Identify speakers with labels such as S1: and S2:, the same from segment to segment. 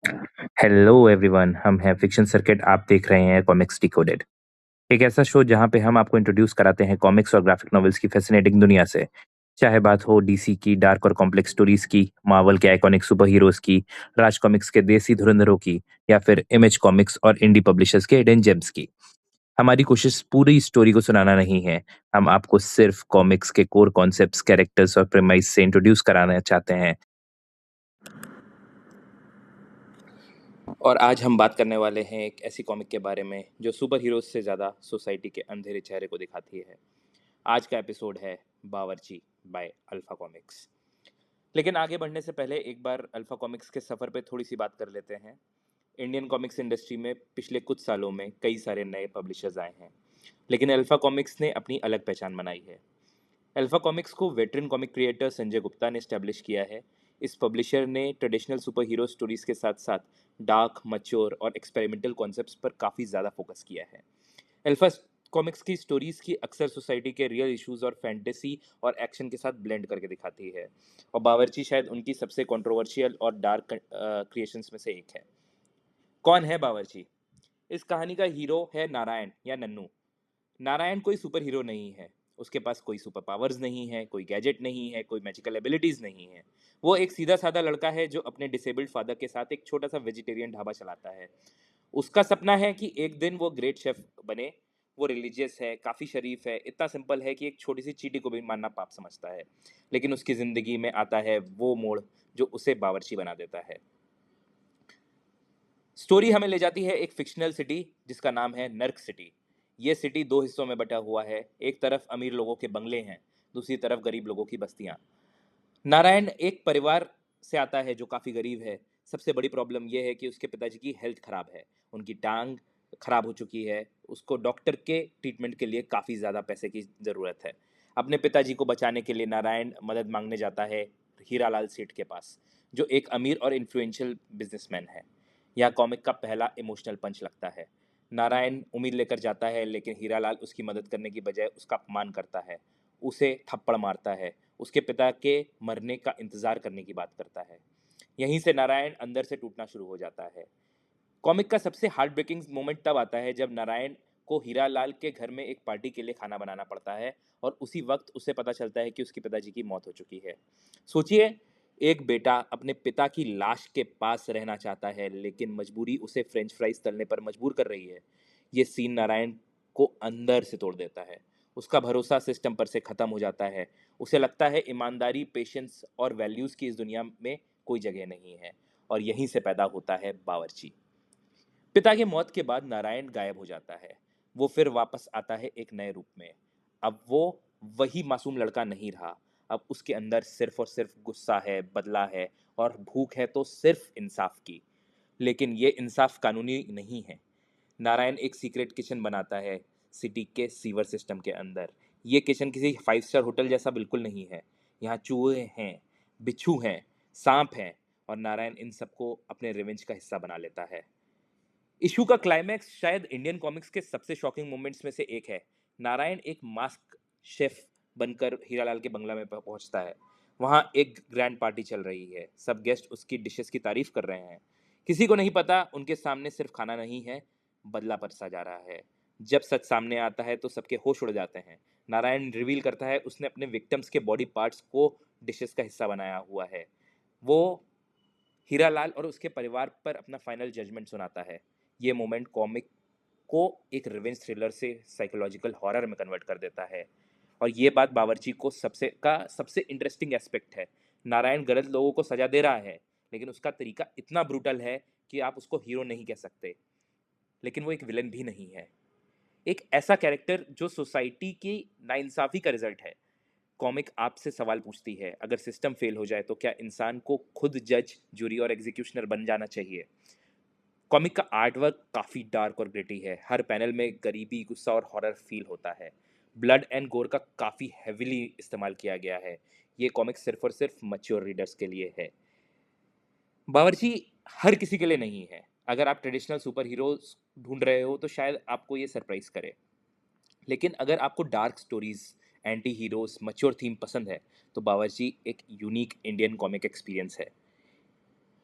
S1: Hello everyone, हम हैं fiction circuit. आप देख रहे हैं कॉमिक्स डिकोडेड, एक ऐसा शो जहां पे हम आपको इंट्रोड्यूस कराते हैं कॉमिक्स और ग्राफिक नॉवेल्स की फैसिनेटिंग दुनिया से। चाहे बात हो डीसी की डार्क और कॉम्प्लेक्स स्टोरीज की, मार्वल के आइकॉनिक सुपर हीरोज की, राज कॉमिक्स के देसी धुरंधरों की, या फिर इमेज कॉमिक्स और इंडी पब्लिशर्स के हिडन जेम्स की। हमारी कोशिश पूरी स्टोरी को सुनाना नहीं है, हम आपको सिर्फ कॉमिक्स के कोर कॉन्सेप्ट्स, कैरेक्टर्स और प्रेमाइस से इंट्रोड्यूस कराना चाहते हैं। और आज हम बात करने वाले हैं एक ऐसी कॉमिक के बारे में जो सुपर हीरोज से ज़्यादा सोसाइटी के अंधेरे चेहरे को दिखाती है। आज का एपिसोड है बावर्ची बाय अल्फा कॉमिक्स। लेकिन आगे बढ़ने से पहले एक बार अल्फा कॉमिक्स के सफ़र पे थोड़ी सी बात कर लेते हैं। इंडियन कॉमिक्स इंडस्ट्री में पिछले कुछ सालों में कई सारे नए पब्लिशर्स आए हैं, लेकिन अल्फा कॉमिक्स ने अपनी अलग पहचान बनाई है। अल्फा कॉमिक्स को veteran comic creator Sanjay Gupta ने स्टैब्लिश किया है। इस पब्लिशर ने ट्रेडिशनल सुपर हीरो स्टोरीज के साथ साथ डार्क, मच्योर और एक्सपेरिमेंटल कॉन्सेप्ट्स पर काफ़ी ज़्यादा फोकस किया है। अल्फा कॉमिक्स की स्टोरीज की अक्सर सोसाइटी के रियल इश्यूज और फैंटेसी और एक्शन के साथ ब्लेंड करके दिखाती है, और बावर्ची शायद उनकी सबसे कंट्रोवर्शियल और डार्क क्रिएशंस में से एक है। कौन है बावर्ची? इस कहानी का हीरो है नारायण या नन्नू। नारायण कोई सुपर हीरो नहीं है। उसके पास कोई सुपर पावर्स नहीं है, कोई गैजेट नहीं है, कोई मैजिकल एबिलिटीज नहीं है। वो एक सीधा साधा लड़का है जो अपने डिसेबल्ड फादर के साथ एक छोटा सा वेजिटेरियन ढाबा चलाता है। उसका सपना है कि एक दिन वो ग्रेट शेफ बने। वो रिलीजियस है, काफ़ी शरीफ है, इतना सिंपल है कि एक छोटी सी चीटी को भी मानना पाप समझता है। लेकिन उसकी ज़िंदगी में आता है वो मोड़ जो उसे बावर्ची बना देता है। स्टोरी हमें ले जाती है एक फिक्शनल सिटी जिसका नाम है नर्क सिटी। ये सिटी दो हिस्सों में बटा हुआ है। एक तरफ अमीर लोगों के बंगले हैं, दूसरी तरफ गरीब लोगों की बस्तियां। नारायण एक परिवार से आता है जो काफ़ी गरीब है। सबसे बड़ी प्रॉब्लम यह है कि उसके पिताजी की हेल्थ खराब है। उनकी टांग खराब हो चुकी है। उसको डॉक्टर के ट्रीटमेंट के लिए काफ़ी ज़्यादा पैसे की ज़रूरत है। अपने पिताजी को बचाने के लिए नारायण मदद मांगने जाता है हीरालाल सेठ के पास, जो एक अमीर और इन्फ्लुएंशियल बिजनेसमैन है। यह कॉमिक का पहला इमोशनल पंच लगता है। नारायण उम्मीद लेकर जाता है, लेकिन हीरालाल उसकी मदद करने की बजाय उसका अपमान करता है, उसे थप्पड़ मारता है, उसके पिता के मरने का इंतजार करने की बात करता है। यहीं से नारायण अंदर से टूटना शुरू हो जाता है। कॉमिक का सबसे हार्ट ब्रेकिंग मोमेंट तब आता है जब नारायण को हीरालाल के घर में एक पार्टी के लिए खाना बनाना पड़ता है, और उसी वक्त उसे पता चलता है कि उसके पिताजी की मौत हो चुकी है। सोचिए, एक बेटा अपने पिता की लाश के पास रहना चाहता है, लेकिन मजबूरी उसे फ्रेंच फ्राइज तलने पर मजबूर कर रही है। ये सीन नारायण को अंदर से तोड़ देता है। उसका भरोसा सिस्टम पर से खत्म हो जाता है। उसे लगता है ईमानदारी, पेशेंस और वैल्यूज़ की इस दुनिया में कोई जगह नहीं है। और यहीं से पैदा होता है बावर्ची। पिता की मौत के बाद नारायण गायब हो जाता है। वो फिर वापस आता है एक नए रूप में। अब वो वही मासूम लड़का नहीं रहा। अब उसके अंदर सिर्फ और सिर्फ गुस्सा है, बदला है, और भूख है तो सिर्फ इंसाफ की। लेकिन ये इंसाफ कानूनी नहीं है। नारायण एक सीक्रेट किचन बनाता है सिटी के सीवर सिस्टम के अंदर। ये किचन किसी 5 स्टार होटल जैसा बिल्कुल नहीं है। यहाँ चूहे हैं, बिच्छू हैं, सांप हैं, और नारायण इन सबको अपने रिवेंज का हिस्सा बना लेता है। इशू का क्लाइमैक्स शायद इंडियन कॉमिक्स के सबसे शॉकिंग मोमेंट्स में से एक है। नारायण एक मास्क शेफ बनकर हीरालाल के बंगला में पहुंचता है। वहां एक ग्रैंड पार्टी चल रही है। सब गेस्ट उसकी डिशेस की तारीफ कर रहे हैं। किसी को नहीं पता उनके सामने सिर्फ खाना नहीं है, बदला परसा जा रहा है। जब सच सामने आता है तो सबके होश उड़ जाते हैं। नारायण रिवील करता है उसने अपने विक्टिम्स के बॉडी पार्ट्स को डिशेस का हिस्सा बनाया हुआ है। वो हीरालाल और उसके परिवार पर अपना फाइनल जजमेंट सुनाता है। ये मोमेंट कॉमिक को एक रिवेंज थ्रिलर से साइकोलॉजिकल हॉरर में कन्वर्ट कर देता है। और ये बात बावर्ची को सबसे इंटरेस्टिंग एस्पेक्ट है। नारायण गलत लोगों को सजा दे रहा है, लेकिन उसका तरीका इतना ब्रूटल है कि आप उसको हीरो नहीं कह सकते। लेकिन वो एक विलन भी नहीं है, एक ऐसा कैरेक्टर जो सोसाइटी की नाइंसाफी का रिजल्ट है। कॉमिक आपसे सवाल पूछती है, अगर सिस्टम फेल हो जाए तो क्या इंसान को खुद जज, जूरी और एग्जीक्यूशनर बन जाना चाहिए? कॉमिक का आर्ट वर्क काफ़ी डार्क और ग्रिटी है। हर पैनल में गरीबी, गुस्सा और हॉरर फील होता है। ब्लड एंड गोर का काफ़ी हैविली इस्तेमाल किया गया है। ये कॉमिक सिर्फ और सिर्फ मैच्योर रीडर्स के लिए है। बावर्ची हर किसी के लिए नहीं है। अगर आप ट्रेडिशनल सुपर हीरोज ढूंढ रहे हो तो शायद आपको ये सरप्राइज करे। लेकिन अगर आपको dark stories, anti heroes, mature theme पसंद है तो बावर्ची एक यूनिक इंडियन कॉमिक एक्सपीरियंस है।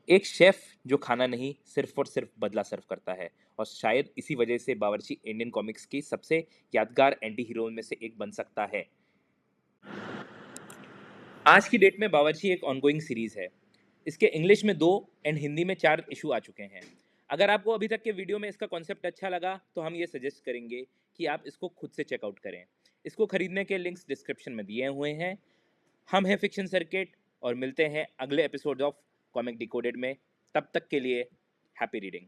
S1: एक शेफ जो खाना नहीं सिर्फ और सिर्फ बदला सर्व करता है, और शायद इसी वजह से बावर्ची इंडियन कॉमिक्स की सबसे यादगार एंटी हीरो में से एक बन सकता है। आज की डेट में बावर्ची एक ऑनगोइंग सीरीज है। इसके इंग्लिश में 2 एंड हिंदी में 4 इशू आ चुके हैं। अगर आपको अभी तक के वीडियो में इसका कॉन्सेप्ट अच्छा लगा तो हम ये सजेस्ट करेंगे कि आप इसको खुद से चेकआउट करें। इसको खरीदने के लिंक्स डिस्क्रिप्शन में दिए हुए हैं। हम हैं फिक्शन सर्किट, और मिलते हैं अगले एपिसोड ऑफ कॉमिक डिकोडेड में। तब तक के लिए हैप्पी रीडिंग।